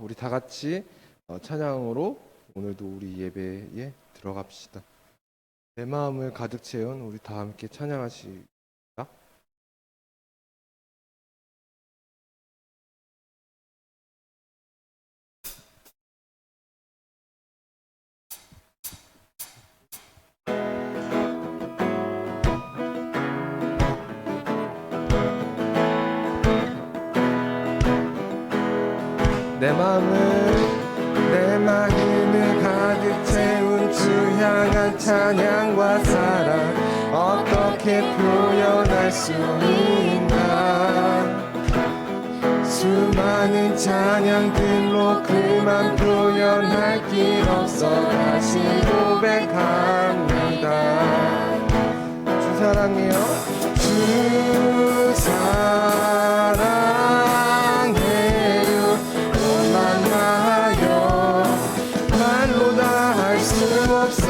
우리 다 같이 찬양으로 오늘도 우리 예배에 들어갑시다. 내 마음을 가득 채운 우리 다 함께 찬양하시다. 내 마음을 가득 채운 주 향한 찬양과 사랑 어떻게 표현할 수 있나. 수많은 찬양들로 그만 표현할 길 없어 다시 고백합니다. 주 사랑해요. 주 사랑해요. 만나요. 말로 다 할 수 없어.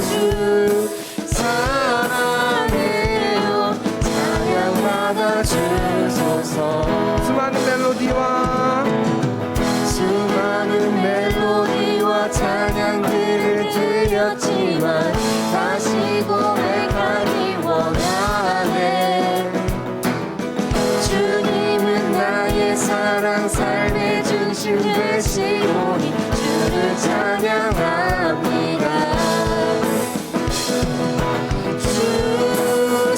주 사랑해요. 찬양 받아 주소서. 수많은 멜로디와 찬양들을 드렸지만 다시 고백하기 원하네. 주님은 나의 사랑 삶의 중심 되시오니 주를 찬양합니다. 주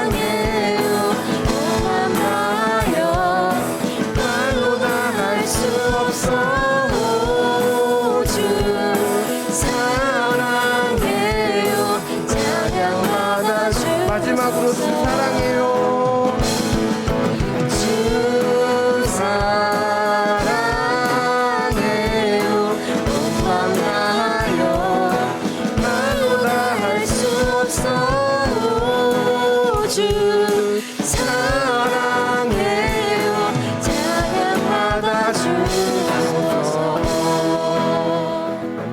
사랑해요. 고마워요. 말로 다 할 수 없어. 주 사랑해요. 찬양받아 주. 마지막으로 주 사랑해요. 주 사랑해요. 만나요. 말로 다 할 수 없어. 주 사랑해요. 찬양받아 주소서. 아멘.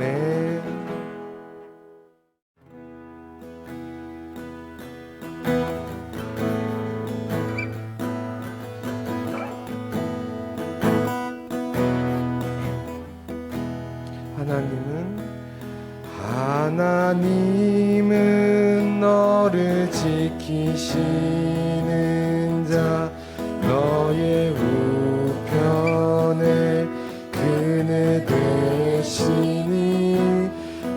하나님은 너를 지키시는 자 너의 우편에 그네 되시니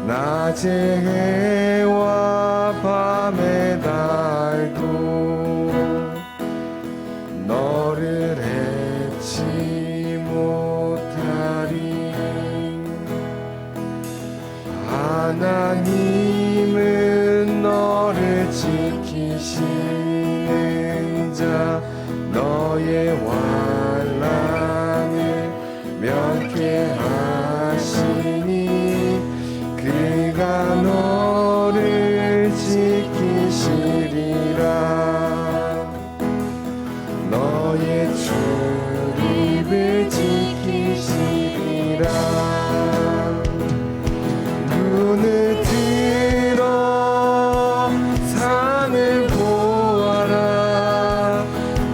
낮의 해와 밤의 달도 너를 해치 못하리. 하나님은 너를 지키시는 자 너의 환난을 면케하시니 그가 너를 지키시리라. 너의 출입을 지키시리라. 눈을 들어 산을 보아라.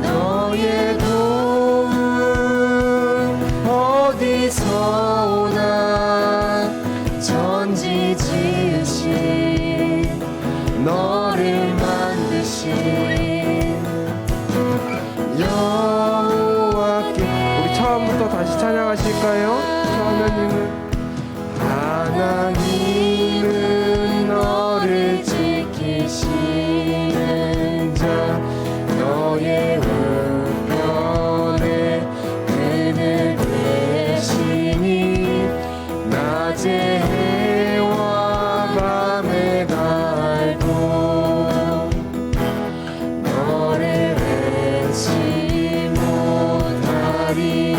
너의 도움은 어디서 오나. 천지 지으신 너를 만드신 여호와께. 우리 처음부터 다시 찬양하실까요? 하나님은 너를 지키시는 자 너의 우편에 그늘 되시니 낮의 해와 밤의 달도 너를 해치 못하리.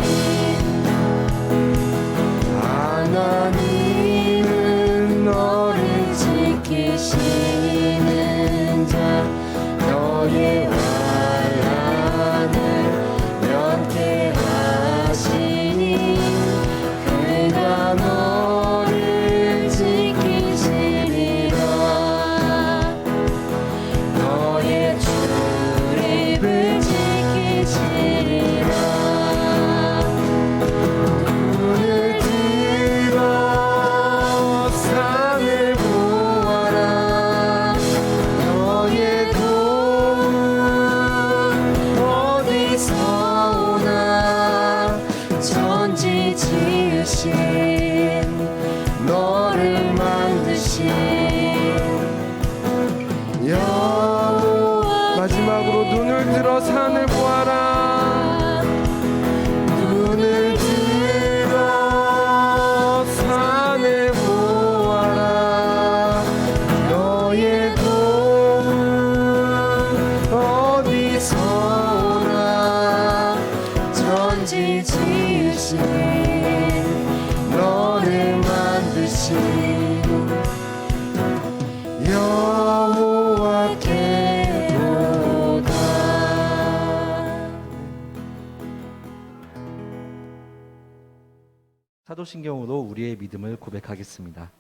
들어 산을 보아라. 눈을 들어 산을 보아라. 너의 도움은 어디서 오나. 천지 지으신 너를 만드신 여호와께로다. 사도신경으로 우리의 믿음을 고백하겠습니다.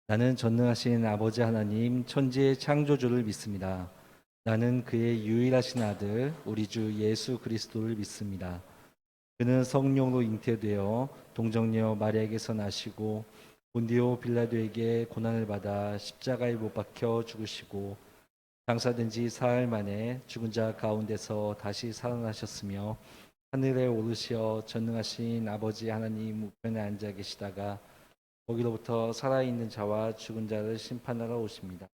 나는 전능하신 아버지 하나님 천지의 창조주를 믿습니다. 나는 그의 유일하신 아들 우리 주 예수 그리스도를 믿습니다. 그는 성령으로 잉태되어 동정녀 마리아에게서 나시고 본디오 빌라도에게 고난을 받아 십자가에 못 박혀 죽으시고 장사된 지 사흘 만에 죽은 자 가운데서 다시 살아나셨으며 하늘에 오르시어 전능하신 아버지 하나님 우편에 앉아 계시다가 거기로부터 살아있는 자와 죽은 자를 심판하러 오십니다.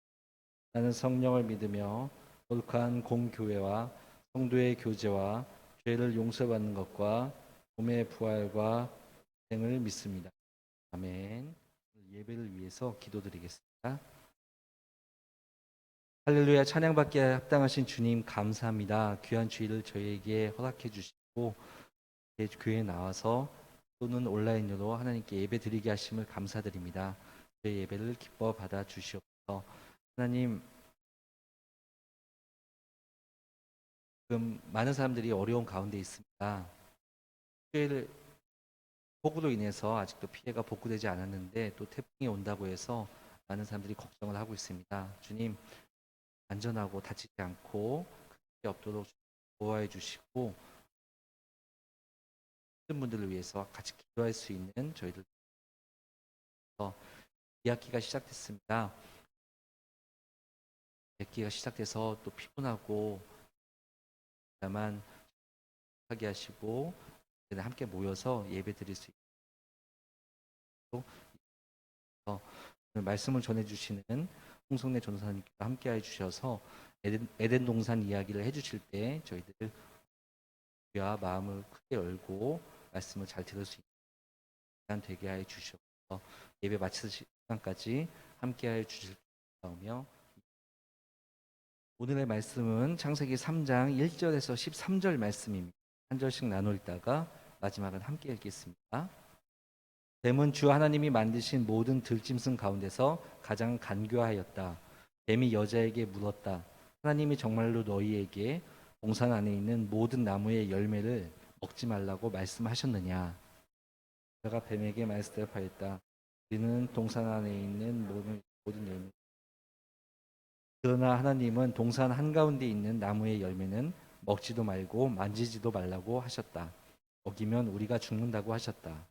나는 성령을 믿으며 거룩한 공교회와 성도의 교제와 죄를 용서받는 것과 몸의 부활과 생을 믿습니다. 아멘. 예배를 위해서 기도드리겠습니다. 할렐루야. 찬양받기에 합당하신 주님 감사합니다. 귀한 주일을 저희에게 허락해 주시고 교회에 나와서 또는 온라인으로 하나님께 예배 드리게 하심을 감사드립니다. 저희 예배를 기뻐 받아 주시옵소서. 하나님, 지금 많은 사람들이 어려운 가운데 있습니다. 피해를 폭우로 인해서 아직도 피해가 복구되지 않았는데 또 태풍이 온다고 해서 많은 사람들이 걱정을 하고 있습니다. 주님, 안전하고 다치지 않고 크게 없도록 보호해 주시고 모든 분들을 위해서 같이 기도할 수 있는 저희들 2학기가 시작됐습니다. 2학기가 시작돼서 또 피곤하고 다만 하게 하시고 함께 모여서 예배 드릴 수 있도록 오늘 말씀을 전해주시는 홍성래 전도사님과 함께 해주셔서 에덴 동산 이야기를 해주실 때 저희들 귀와 마음을 크게 열고 말씀을 잘 들을 수 있는 시간 되게 해 주셔서 예배 마칠 시간까지 함께 해 주실 거며 오늘의 말씀은 창세기 3장 1절에서 13절 말씀입니다. 한 절씩 나눠 읽다가 마지막은 함께 읽겠습니다. 뱀은 주 하나님이 만드신 모든 들짐승 가운데서 가장 간교하였다. 뱀이 여자에게 물었다. 하나님이 정말로 너희에게 동산 안에 있는 모든 나무의 열매를 먹지 말라고 말씀하셨느냐? 여자가 뱀에게 말씀하였다. 우리는 동산 안에 있는 모든 열매. 그러나 하나님은 동산 한가운데 있는 나무의 열매는 먹지도 말고 만지지도 말라고 하셨다. 먹이면 우리가 죽는다고 하셨다.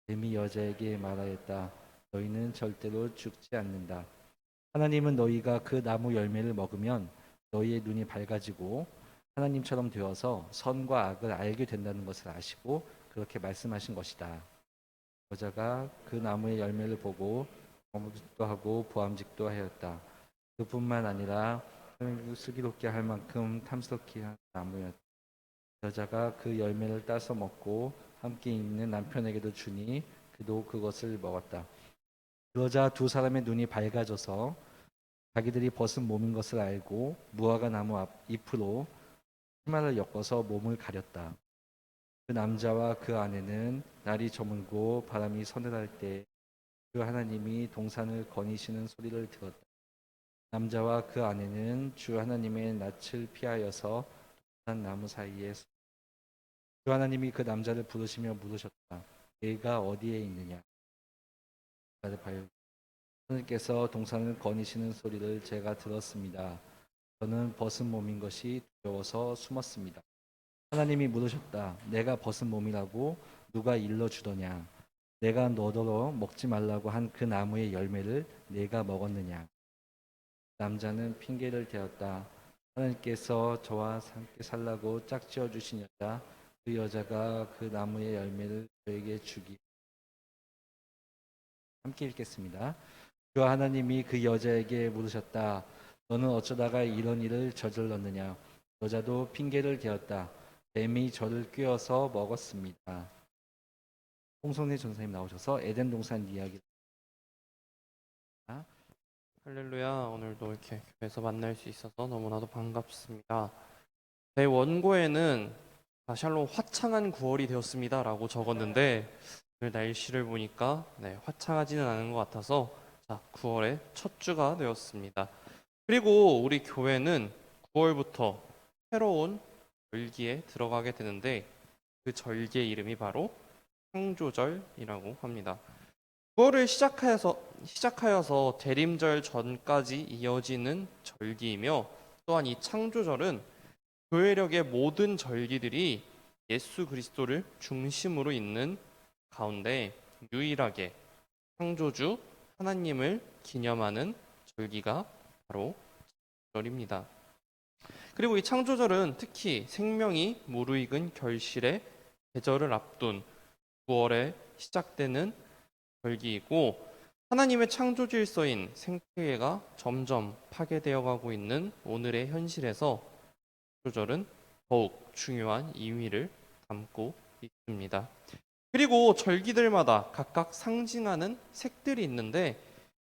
뱀이 여자에게 말하였다. 너희는 절대로 죽지 않는다. 하나님은 너희가 그 나무 열매를 먹으면 너희의 눈이 밝아지고 하나님처럼 되어서 선과 악을 알게 된다는 것을 아시고 그렇게 말씀하신 것이다. 여자가 그 나무의 열매를 보고 범직도 하고 보암직도 하였다. 그뿐만 아니라 슬기롭게 할 만큼 탐스럽게 한 나무였다. 여자가 그 열매를 따서 먹고 함께 있는 남편에게도 주니 그도 그것을 먹었다. 그러자 두 사람의 눈이 밝아져서 자기들이 벗은 몸인 것을 알고 무화과 나무 잎으로 치마를 엮어서 몸을 가렸다. 그 남자와 그 아내는 날이 저물고 바람이 서늘할 때 그 하나님이 동산을 거니시는 소리를 들었다. 남자와 그 아내는 주 하나님의 낯을 피하여서 동산 나무 사이에 주 하나님이 그 남자를 부르시며 물으셨다. 내가 어디에 있느냐? 하나님께서 동산을 거니시는 소리를 제가 들었습니다. 저는 벗은 몸인 것이 두려워서 숨었습니다. 하나님이 물으셨다. 내가 벗은 몸이라고 누가 일러주더냐? 내가 너더러 먹지 말라고 한 그 나무의 열매를 내가 먹었느냐? 남자는 핑계를 대었다. 하나님께서 저와 함께 살라고 짝지어 주신 여자, 그 여자가 그 나무의 열매를 저에게 주기. 함께 읽겠습니다. 주 하나님이 그 여자에게 물으셨다. 너는 어쩌다가 이런 일을 저질렀느냐? 여자도 핑계를 대었다. 뱀이 저를 꿰어서 먹었습니다. 홍성래 전사님 나오셔서 에덴 동산 이야기. 할렐루야. 오늘도 이렇게 교회에서 만날 수 있어서 너무나도 반갑습니다. 제 원고에는 샬롬 화창한 9월이 되었습니다 라고 적었는데 오늘 날씨를 보니까 화창하지는 않은 것 같아서 9월의 첫 주가 되었습니다. 그리고 우리 교회는 9월부터 새로운 절기에 들어가게 되는데 그 절기의 이름이 바로 창조절이라고 합니다. 9월을 시작하여서 대림절 전까지 이어지는 절기이며 또한 이 창조절은 교회력의 모든 절기들이 예수 그리스도를 중심으로 있는 가운데 유일하게 창조주 하나님을 기념하는 절기가 바로 창조절입니다. 그리고 이 창조절은 특히 생명이 무르익은 결실의 계절을 앞둔 9월에 시작되는 절기이고 하나님의 창조 질서인 생태계가 점점 파괴되어 가고 있는 오늘의 현실에서 창조절은 더욱 중요한 의미를 담고 있습니다. 그리고 절기들마다 각각 상징하는 색들이 있는데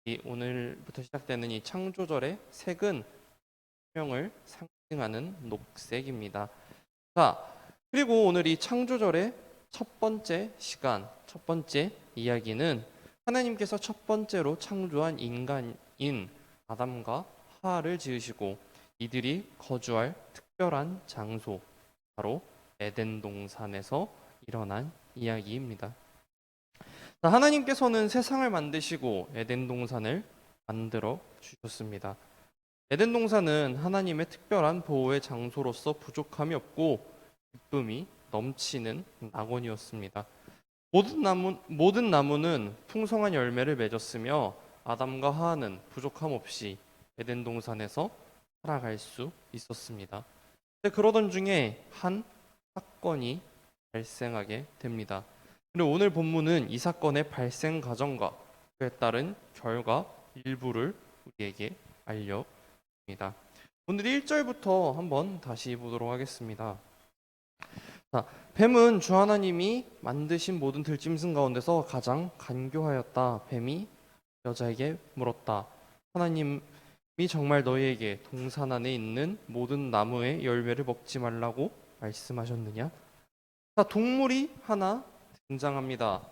이 오늘부터 시작되는 이 창조절의 색은 생명을 상징하는 녹색입니다. 그리고 오늘 이 창조절의 첫 번째 시간, 첫 번째 이야기는 하나님께서 첫 번째로 창조한 인간인 아담과 하와를 지으시고 이들이 거주할 특별한 장소, 바로 에덴 동산에서 일어난 이야기입니다. 하나님께서는 세상을 만드시고 에덴 동산을 만들어 주셨습니다. 에덴 동산은 하나님의 특별한 보호의 장소로서 부족함이 없고 기쁨이 넘치는 낙원이었습니다. 모든 나무는 풍성한 열매를 맺었으며 아담과 하와는 부족함 없이 에덴 동산에서 살아갈 수 있었습니다. 그러던 중에 한 사건이 발생하게 됩니다. 그리고 오늘 본문은 이 사건의 발생 과정과 그에 따른 결과 일부를 우리에게 알려줍니다. 오늘 1절부터 한번 다시 보도록 하겠습니다. 뱀은 주 하나님이 만드신 모든 들짐승 가운데서 가장 간교하였다. 뱀이 여자에게 물었다. 하나님이 정말 너희에게 동산 안에 있는 모든 나무의 열매를 먹지 말라고 말씀하셨느냐? 동물이 하나 등장합니다.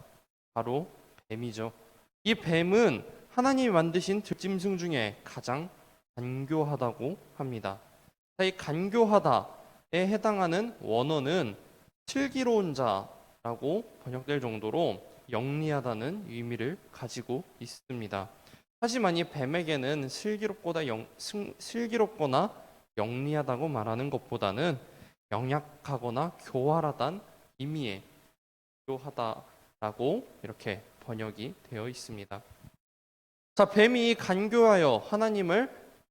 바로 뱀이죠. 이 뱀은 하나님이 만드신 들짐승 중에 가장 간교하다고 합니다. 이 간교하다에 해당하는 원어는 슬기로운 자라고 번역될 정도로 영리하다는 의미를 가지고 있습니다. 하지만 이 뱀에게는 슬기롭거나 영리하다고 말하는 것보다는 영약하거나 교활하다는 의미의 교하다라고 이렇게 번역이 되어 있습니다. 뱀이 간교하여 하나님을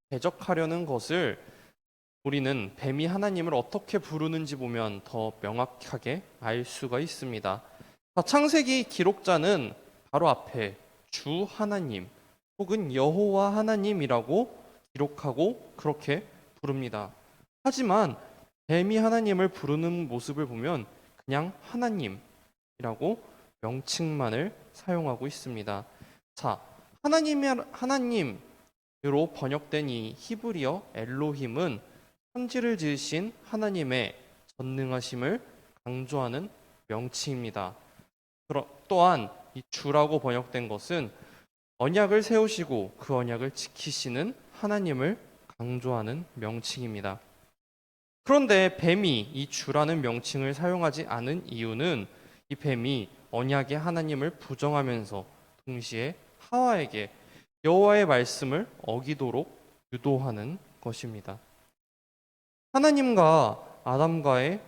대적하려는 것을 우리는 뱀이 하나님을 어떻게 부르는지 보면 더 명확하게 알 수가 있습니다. 창세기 기록자는 바로 앞에 주 하나님 혹은 여호와 하나님이라고 기록하고 그렇게 부릅니다. 하지만 뱀이 하나님을 부르는 모습을 보면 그냥 하나님이라고 명칭만을 사용하고 있습니다. 하나님으로 번역된 이 히브리어 엘로힘은 천지를 지으신 하나님의 전능하심을 강조하는 명칭입니다. 또한 이 주라고 번역된 것은 언약을 세우시고 그 언약을 지키시는 하나님을 강조하는 명칭입니다. 그런데 뱀이 이 주라는 명칭을 사용하지 않은 이유는 이 뱀이 언약의 하나님을 부정하면서 동시에 하와에게 여호와의 말씀을 어기도록 유도하는 것입니다. 하나님과 아담과의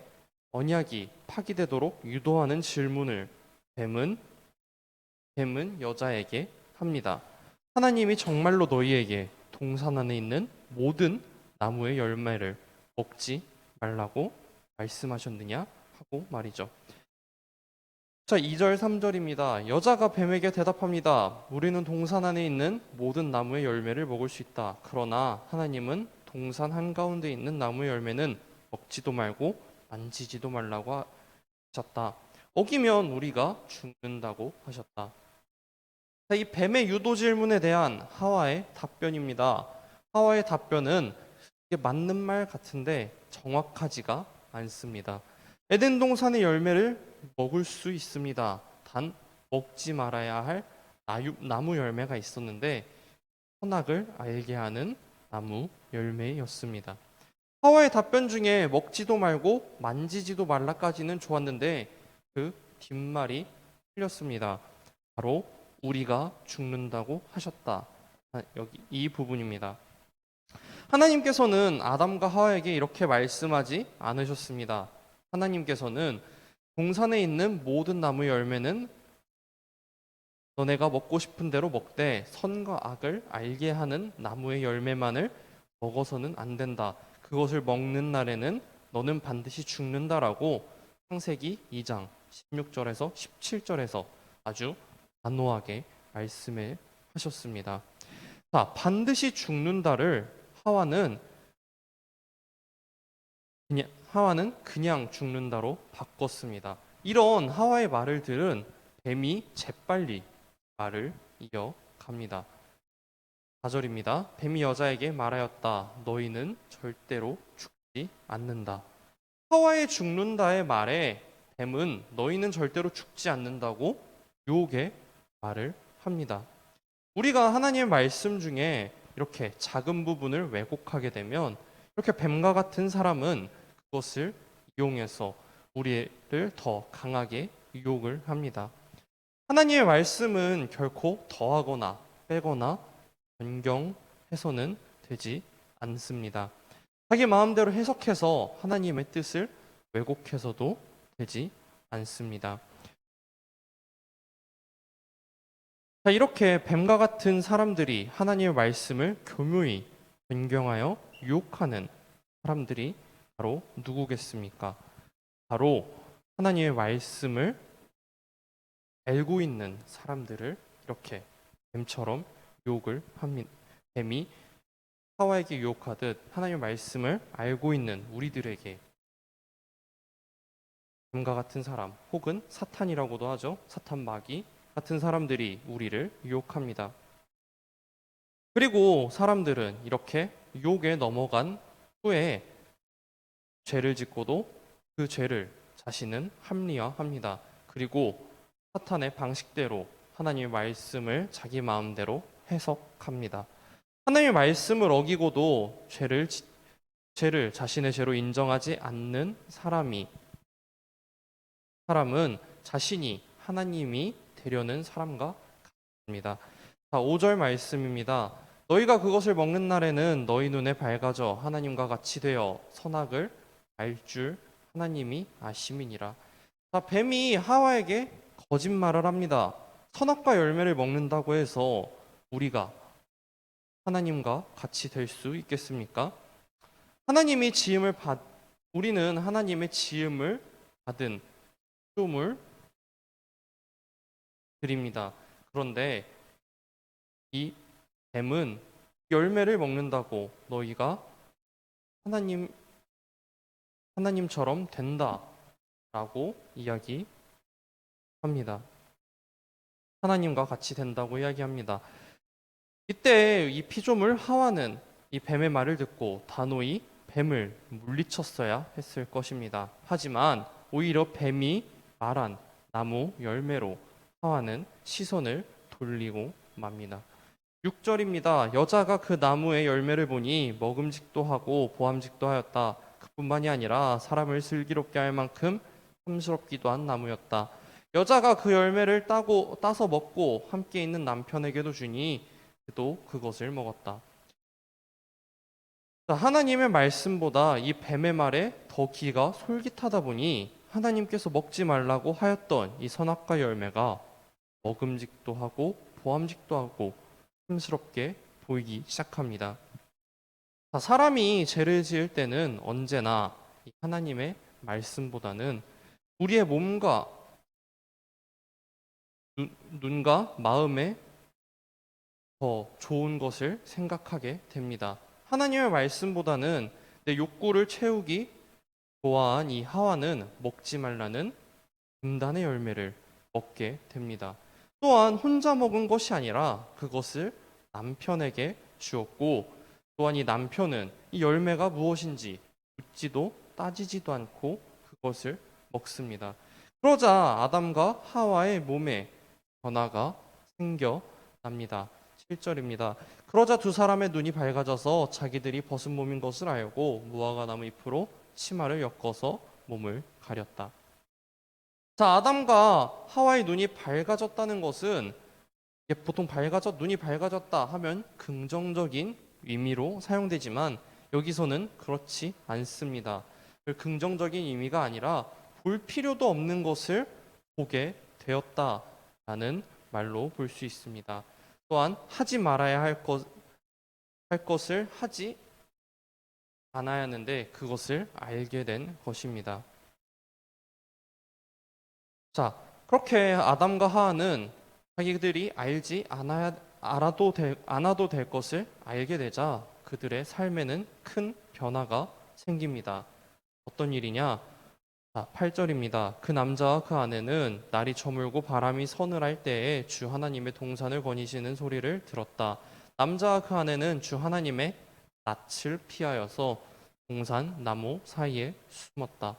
언약이 파기되도록 유도하는 질문을 뱀은 여자에게 합니다. 하나님이 정말로 너희에게 동산 안에 있는 모든 나무의 열매를 먹지 말라고 말씀하셨느냐 하고 말이죠. 2절 3절입니다. 여자가 뱀에게 대답합니다. 우리는 동산 안에 있는 모든 나무의 열매를 먹을 수 있다. 그러나 하나님은 동산 한가운데 있는 나무의 열매는 먹지도 말고 만지지도 말라고 하셨다. 어기면 우리가 죽는다고 하셨다. 자, 이 뱀의 유도 질문에 대한 하와의 답변입니다. 하와의 답변은 이게 맞는 말 같은데 정확하지가 않습니다. 에덴 동산의 열매를 먹을 수 있습니다. 단 먹지 말아야 할 나무 열매가 있었는데 선악을 알게 하는 나무 열매였습니다. 하와의 답변 중에 먹지도 말고 만지지도 말라까지는 좋았는데 그 뒷말이 틀렸습니다. 바로 우리가 죽는다고 하셨다. 여기 이 부분입니다. 하나님께서는 아담과 하와에게 이렇게 말씀하지 않으셨습니다. 하나님께서는 동산에 있는 모든 나무 열매는 너네가 먹고 싶은 대로 먹되 선과 악을 알게 하는 나무의 열매만을 먹어서는 안 된다. 그것을 먹는 날에는 너는 반드시 죽는다라고 창세기 2장 16절에서 17절에서 아주 단호하게 말씀을 하셨습니다. 자, 반드시 죽는다를 하와는 그냥 죽는다로 바꿨습니다. 이런 하와의 말을 들은 뱀이 재빨리 말을 이어갑니다. 4절입니다. 뱀이 여자에게 말하였다. 너희는 절대로 죽지 않는다. 하와의 죽는다의 말에 뱀은 너희는 절대로 죽지 않는다고 유혹의 말을 합니다. 우리가 하나님의 말씀 중에 이렇게 작은 부분을 왜곡하게 되면 이렇게 뱀과 같은 사람은 그것을 이용해서 우리를 더 강하게 유혹을 합니다. 하나님의 말씀은 결코 더하거나 빼거나 변경해서는 되지 않습니다. 자기 마음대로 해석해서 하나님의 뜻을 왜곡해서도 되지 않습니다. 자, 이렇게 뱀과 같은 사람들이 하나님의 말씀을 교묘히 변경하여 유혹하는 사람들이 바로 누구겠습니까? 바로 하나님의 말씀을 알고 있는 사람들을 이렇게 뱀처럼 유혹을 합니다. 뱀이 하와에게 유혹하듯 하나님의 말씀을 알고 있는 우리들에게 뱀과 같은 사람 혹은 사탄이라고도 하죠. 사탄 마귀 같은 사람들이 우리를 유혹합니다. 그리고 사람들은 이렇게 유혹에 넘어간 후에 죄를 짓고도 그 죄를 자신은 합리화합니다. 그리고 사탄의 방식대로 하나님의 말씀을 자기 마음대로 해석합니다. 하나님의 말씀을 어기고도 죄를 자신의 죄로 인정하지 않는 사람은 자신이 하나님이 되려는 사람과 같습니다. 자, 5절 말씀입니다. 너희가 그것을 먹는 날에는 너희 눈에 밝아져 하나님과 같이 되어 선악을 알 줄 하나님이 아심이니라. 자, 뱀이 하와에게 거짓말을 합니다. 선악과 열매를 먹는다고 해서 우리가 하나님과 같이 될 수 있겠습니까? 우리는 하나님의 지음을 받은 피조물 드립니다. 그런데 이 뱀은 열매를 먹는다고 너희가 하나님처럼 된다라고 이야기합니다. 하나님과 같이 된다고 이야기합니다. 이때 이 피조물 하와는 이 뱀의 말을 듣고 단호히 뱀을 물리쳤어야 했을 것입니다. 하지만 오히려 뱀이 말한 나무 열매로 하와는 시선을 돌리고 맙니다. 6절입니다. 여자가 그 나무의 열매를 보니 먹음직도 하고 보암직도 하였다. 그뿐만이 아니라 사람을 슬기롭게 할 만큼 탐스럽기도 한 나무였다. 여자가 그 열매를 따서 먹고 함께 있는 남편에게도 주니 그도 그것을 먹었다. 하나님의 말씀보다 이 뱀의 말에 더 귀가 솔깃하다 보니 하나님께서 먹지 말라고 하였던 이 선악과 열매가 먹음직도 하고 보암직도 하고 탐스럽게 보이기 시작합니다. 사람이 죄를 지을 때는 언제나 하나님의 말씀보다는 우리의 몸과 눈과 마음에 더 좋은 것을 생각하게 됩니다. 하나님의 말씀보다는 내 욕구를 채우기 또한 이 하와는 먹지 말라는 금단의 열매를 먹게 됩니다. 또한 혼자 먹은 것이 아니라 그것을 남편에게 주었고, 또한 이 남편은 이 열매가 무엇인지 묻지도 따지지도 않고 그것을 먹습니다. 그러자 아담과 하와의 몸에 변화가 생겨납니다. 7절입니다. 그러자 두 사람의 눈이 밝아져서 자기들이 벗은 몸인 것을 알고 무화과 나무 잎으로 치마를 엮어서 몸을 가렸다. 자, 아담과 하와의 눈이 밝아졌다는 것은, 이게 보통 눈이 밝아졌다 하면 긍정적인 의미로 사용되지만 여기서는 그렇지 않습니다. 긍정적인 의미가 아니라 볼 필요도 없는 것을 보게 되었다라는 말로 볼 수 있습니다. 또한 하지 말아야 할 것을 하지 않아야 하는데 그것을 알게 된 것입니다. 자, 그렇게 아담과 하와는 자기들이 않아도 될 것을 알게 되자 그들의 삶에는 큰 변화가 생깁니다. 어떤 일이냐? 자, 8절입니다. 그 남자와 그 아내는 날이 저물고 바람이 서늘할 때에 주 하나님의 동산을 거니시는 소리를 들었다. 남자와 그 아내는 주 하나님의 낯을 피하여서 동산 나무 사이에 숨었다.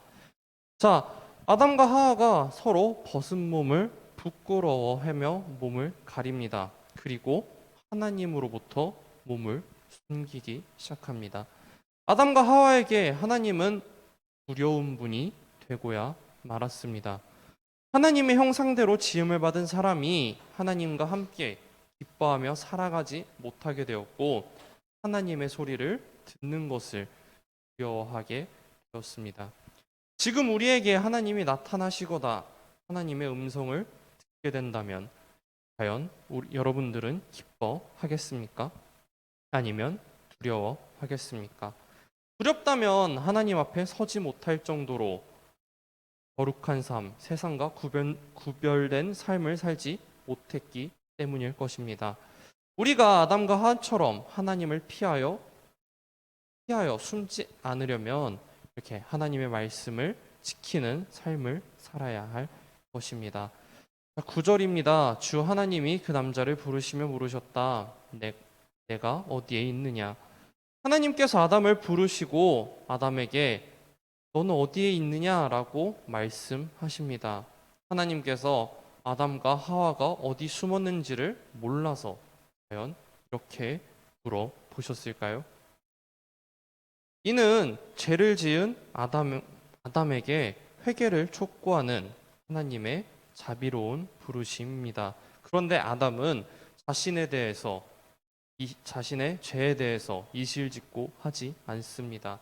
자, 아담과 하와가 서로 벗은 몸을 부끄러워하며 몸을 가립니다. 그리고 하나님으로부터 몸을 숨기기 시작합니다. 아담과 하와에게 하나님은 두려운 분이 되고야 말았습니다. 하나님의 형상대로 지음을 받은 사람이 하나님과 함께 기뻐하며 살아가지 못하게 되었고 하나님의 소리를 듣는 것을 두려워하게 되었습니다. 지금 우리에게 하나님이 나타나시거나 하나님의 음성을 듣게 된다면 과연 여러분들은 기뻐하겠습니까? 아니면 두려워하겠습니까? 두렵다면 하나님 앞에 서지 못할 정도로 거룩한 삶, 세상과 구별된 삶을 살지 못했기 때문일 것입니다. 우리가 아담과 하와처럼 하나님을 피하여 숨지 않으려면 이렇게 하나님의 말씀을 지키는 삶을 살아야 할 것입니다. 9절입니다. 주 하나님이 그 남자를 부르시며 물으셨다. 내가 어디에 있느냐? 하나님께서 아담을 부르시고 아담에게 너는 어디에 있느냐라고 말씀하십니다. 하나님께서 아담과 하와가 어디 숨었는지를 몰라서 과연 이렇게 물어보셨을까요? 이는 죄를 지은 아담에게 회개를 촉구하는 하나님의 자비로운 부르심입니다. 그런데 아담은 자신의 죄에 대해서 이실직고 하지 않습니다.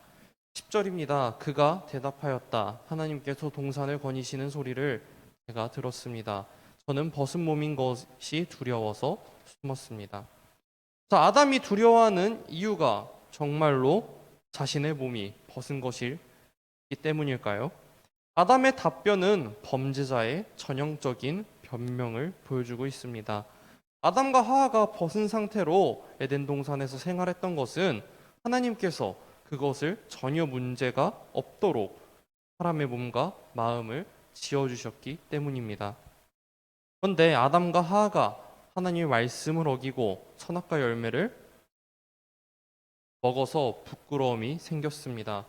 10절입니다. 그가 대답하였다. 하나님께서 동산을 거니시는 소리를 제가 들었습니다. 저는 벗은 몸인 것이 두려워서 숨었습니다. 자, 아담이 두려워하는 이유가 정말로 자신의 몸이 벗은 것이기 때문일까요? 아담의 답변은 범죄자의 전형적인 변명을 보여주고 있습니다. 아담과 하와가 벗은 상태로 에덴 동산에서 생활했던 것은 하나님께서 그것을 전혀 문제가 없도록 사람의 몸과 마음을 지어주셨기 때문입니다. 그런데 아담과 하와가 하나님의 말씀을 어기고 선악과 열매를 먹어서 부끄러움이 생겼습니다.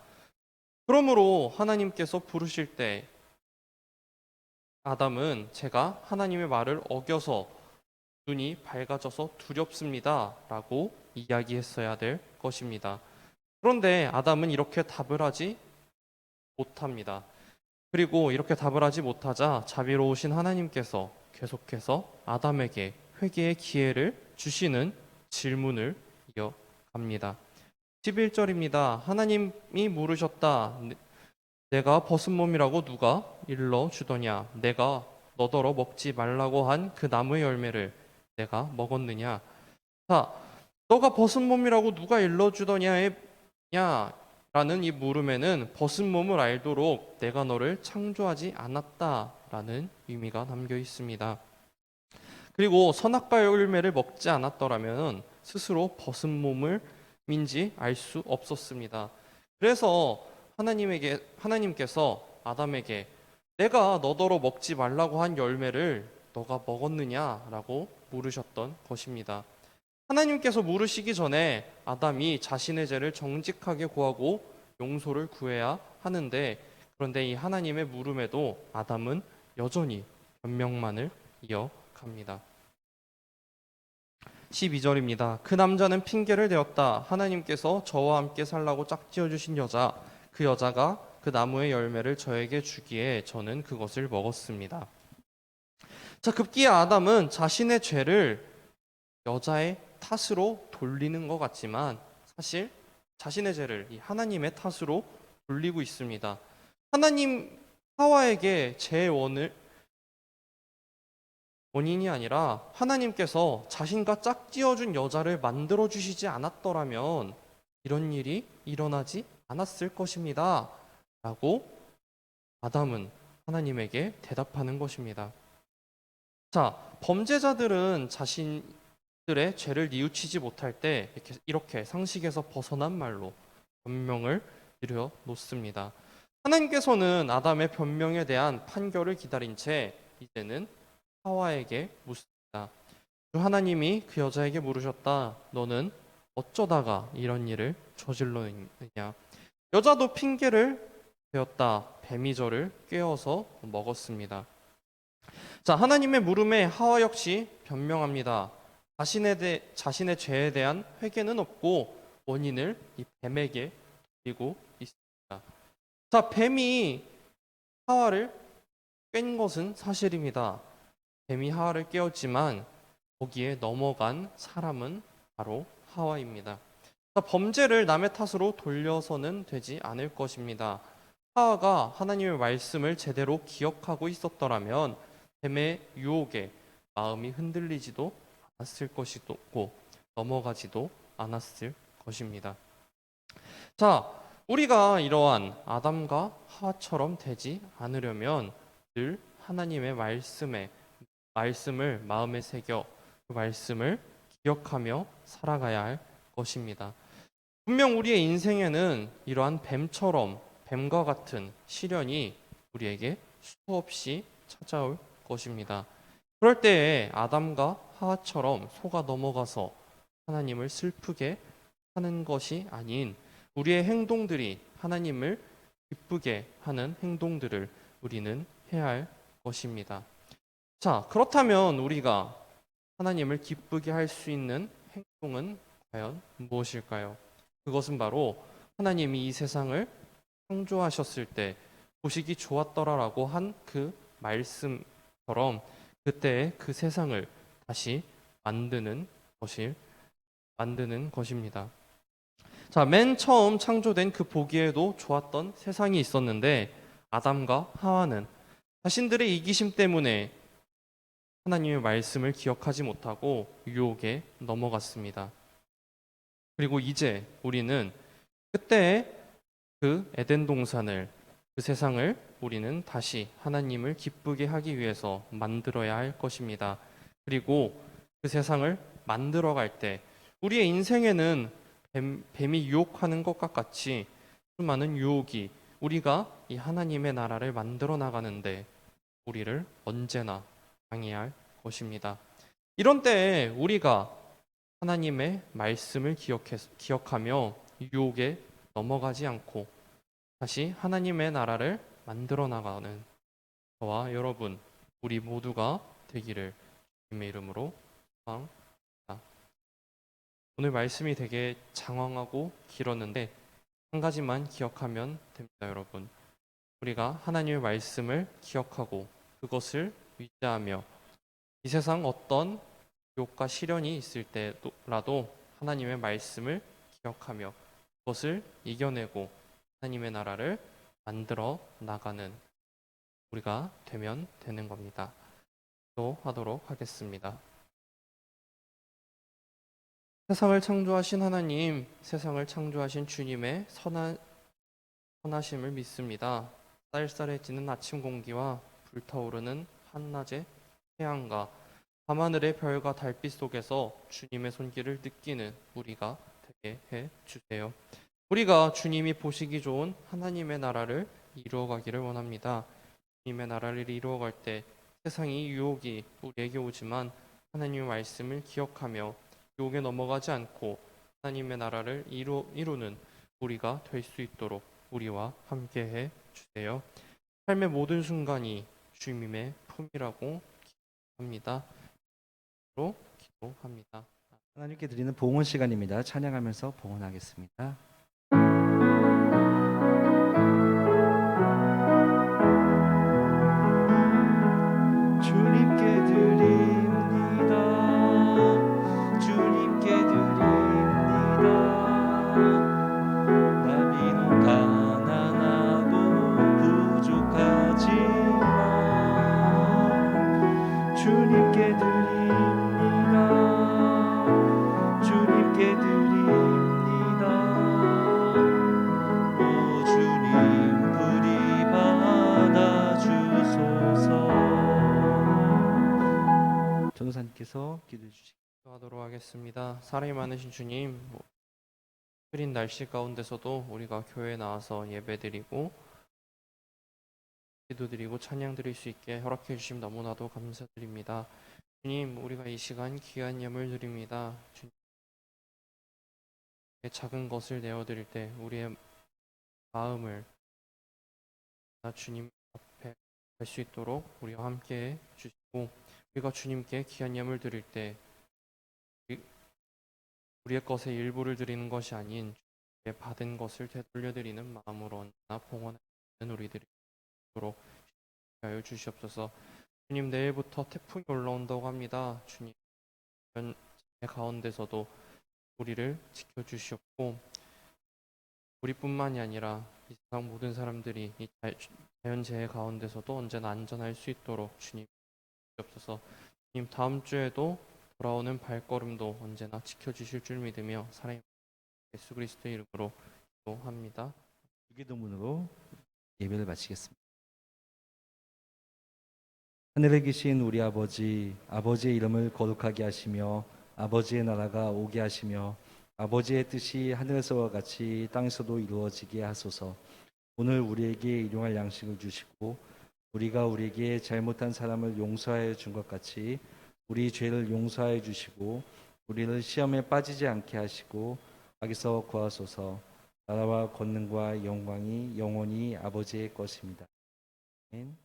그러므로 하나님께서 부르실 때 아담은 제가 하나님의 말을 어겨서 눈이 밝아져서 두렵습니다 라고 이야기했어야 될 것입니다. 그런데 아담은 이렇게 답을 하지 못합니다. 그리고 이렇게 답을 하지 못하자 자비로우신 하나님께서 계속해서 아담에게 회개의 기회를 주시는 질문을 이어갑니다. 11절입니다. 하나님이 물으셨다. 내가 벗은 몸이라고 누가 일러주더냐? 내가 너더러 먹지 말라고 한 그 나무의 열매를 내가 먹었느냐? 자, 너가 벗은 몸이라고 누가 일러주더냐? 라는 이 물음에는 벗은 몸을 알도록 내가 너를 창조하지 않았다라는 의미가 담겨 있습니다. 그리고 선악과 열매를 먹지 않았더라면 스스로 벗은 몸을 민지 알 수 없었습니다. 그래서 하나님께서 아담에게 내가 너더러 먹지 말라고 한 열매를 너가 먹었느냐라고 물으셨던 것입니다. 하나님께서 물으시기 전에 아담이 자신의 죄를 정직하게 고하고 용서를 구해야 하는데, 그런데 이 하나님의 물음에도 아담은 여전히 변명만을 이어갑니다. 12절입니다. 그 남자는 핑계를 대었다. 하나님께서 저와 함께 살라고 짝지어 주신 여자, 그 여자가 그 나무의 열매를 저에게 주기에 저는 그것을 먹었습니다. 자, 급기야 아담은 자신의 죄를 여자의 탓으로 돌리는 것 같지만 사실 자신의 죄를 이 하나님의 탓으로 돌리고 있습니다. 하나님 하와에게 죄의 원인이 아니라 하나님께서 자신과 짝지어준 여자를 만들어 주시지 않았더라면 이런 일이 일어나지 않았을 것입니다. 라고 아담은 하나님에게 대답하는 것입니다. 자, 범죄자들은 자신들의 죄를 뉘우치지 못할 때 이렇게 상식에서 벗어난 말로 변명을 내려놓습니다. 하나님께서는 아담의 변명에 대한 판결을 기다린 채 이제는 하와에게 묻습니다. 주 하나님이 그 여자에게 물으셨다. 너는 어쩌다가 이런 일을 저질렀느냐? 여자도 핑계를 대었다. 뱀이 저를 꿰어서 먹었습니다. 자, 하나님의 물음에 하와 역시 변명합니다. 자신의 죄에 대한 회개는 없고 원인을 이 뱀에게 돌리고 있습니다. 자, 뱀이 하와를 깬 것은 사실입니다. 뱀이 하와를 깨웠지만 거기에 넘어간 사람은 바로 하와입니다. 자, 범죄를 남의 탓으로 돌려서는 되지 않을 것입니다. 하와가 하나님의 말씀을 제대로 기억하고 있었더라면 뱀의 유혹에 마음이 흔들리지도 않았을 것이고 넘어가지도 않았을 것입니다. 자, 우리가 이러한 아담과 하와처럼 되지 않으려면 늘 하나님의 말씀을 마음에 새겨 그 말씀을 기억하며 살아가야 할 것입니다. 분명 우리의 인생에는 이러한 뱀과 같은 시련이 우리에게 수없이 찾아올 것입니다. 그럴 때에 아담과 하와처럼 속아 넘어가서 하나님을 슬프게 하는 것이 아닌 우리의 행동들이 하나님을 기쁘게 하는 행동들을 우리는 해야 할 것입니다. 자, 그렇다면 우리가 하나님을 기쁘게 할 수 있는 행동은 과연 무엇일까요? 그것은 바로 하나님이 이 세상을 창조하셨을 때 보시기 좋았더라라고 한 그 말씀처럼 그때의 그 세상을 다시 만드는 것입니다. 자, 맨 처음 창조된 그 보기에도 좋았던 세상이 있었는데 아담과 하와는 자신들의 이기심 때문에 하나님의 말씀을 기억하지 못하고 유혹에 넘어갔습니다. 그리고 이제 우리는 그때 그 에덴 동산을, 그 세상을 우리는 다시 하나님을 기쁘게 하기 위해서 만들어야 할 것입니다. 그리고 그 세상을 만들어갈 때 우리의 인생에는 뱀이 유혹하는 것과 같이 수많은 유혹이 우리가 이 하나님의 나라를 만들어 나가는데 우리를 언제나 당해야 할 것입니다. 이런 때에 우리가 하나님의 말씀을 기억하며 유혹에 넘어가지 않고 다시 하나님의 나라를 만들어 나가는 저와 여러분, 우리 모두가 되기를 주님의 이름으로 소망합니다. 오늘 말씀이 되게 장황하고 길었는데 한 가지만 기억하면 됩니다, 여러분. 우리가 하나님의 말씀을 기억하고 그것을 위대하며 이 세상 어떤 유혹과 시련이 있을 때라도 하나님의 말씀을 기억하며 그것을 이겨내고 하나님의 나라를 만들어 나가는 우리가 되면 되는 겁니다. 기도하도록 하겠습니다. 세상을 창조하신 하나님, 세상을 창조하신 주님의 선하심을 믿습니다. 쌀쌀해지는 아침 공기와 불타오르는 한낮의 태양과 밤하늘의 별과 달빛 속에서 주님의 손길을 느끼는 우리가 되게 해 주세요. 우리가 주님이 보시기 좋은 하나님의 나라를 이루어가기를 원합니다. 주님의 나라를 이루어갈 때 세상의 유혹이 우리에게 오지만 하나님의 말씀을 기억하며 유혹에 넘어가지 않고 하나님의 나라를 이루는 우리가 될 수 있도록 우리와 함께해 주세요. 삶의 모든 순간이 주님의 품이라고 기도합니다. 기도합니다. 하나님께 드리는 봉헌 시간입니다. 찬양하면서 봉헌하겠습니다. 주님께 드립니다. 주님께 드립니다. 나비는 가난하고 부족하지만 주님께 드립니다. 주님께 드립니다. 오 주님 부디 받아주소서. 전도사님께서 기도해 주시기 기도하도록 하겠습니다. 사랑이 많으신 주님, 흐린 날씨 가운데서도 우리가 교회에 나와서 예배드리고 기도드리고 찬양드릴 수 있게 허락해 주심 너무나도 감사드립니다. 주님, 우리가 이 시간 귀한 예물 드립니다. 주님, 작은 것을 내어드릴 때 우리의 마음을 주님 앞에 갈 수 있도록 우리와 함께 해주시고, 우리가 주님께 귀한 예물 드릴 때 우리의 것의 일부를 드리는 것이 아닌 주님께 받은 것을 되돌려드리는 마음으로 언제나 봉헌하는 우리들이 있도록 하여 주시옵소서. 주님, 내일부터 태풍이 올라온다고 합니다. 주님, 이런 가운데서도 우리를 지켜주시옵고, 우리뿐만이 아니라 이 세상 모든 사람들이 이 자연재해 가운데서도 언제나 안전할 수 있도록 주님 주시옵소서. 주님, 다음 주에도 돌아오는 발걸음도 언제나 지켜주실 줄 믿으며 사랑의 예수 그리스도의 이름으로 기도합니다. 주기도문으로 예배를 마치겠습니다. 하늘에 계신 우리 아버지, 아버지의 이름을 거룩하게 하시며 아버지의 나라가 오게 하시며 아버지의 뜻이 하늘에서와 같이 땅에서도 이루어지게 하소서. 오늘 우리에게 일용할 양식을 주시고 우리가 우리에게 잘못한 사람을 용서하여 준 것 같이 우리 죄를 용서하여 주시고 우리를 시험에 빠지지 않게 하시고 악에서 구하소서. 나라와 권능과 영광이 영원히 아버지의 것입니다. 아멘.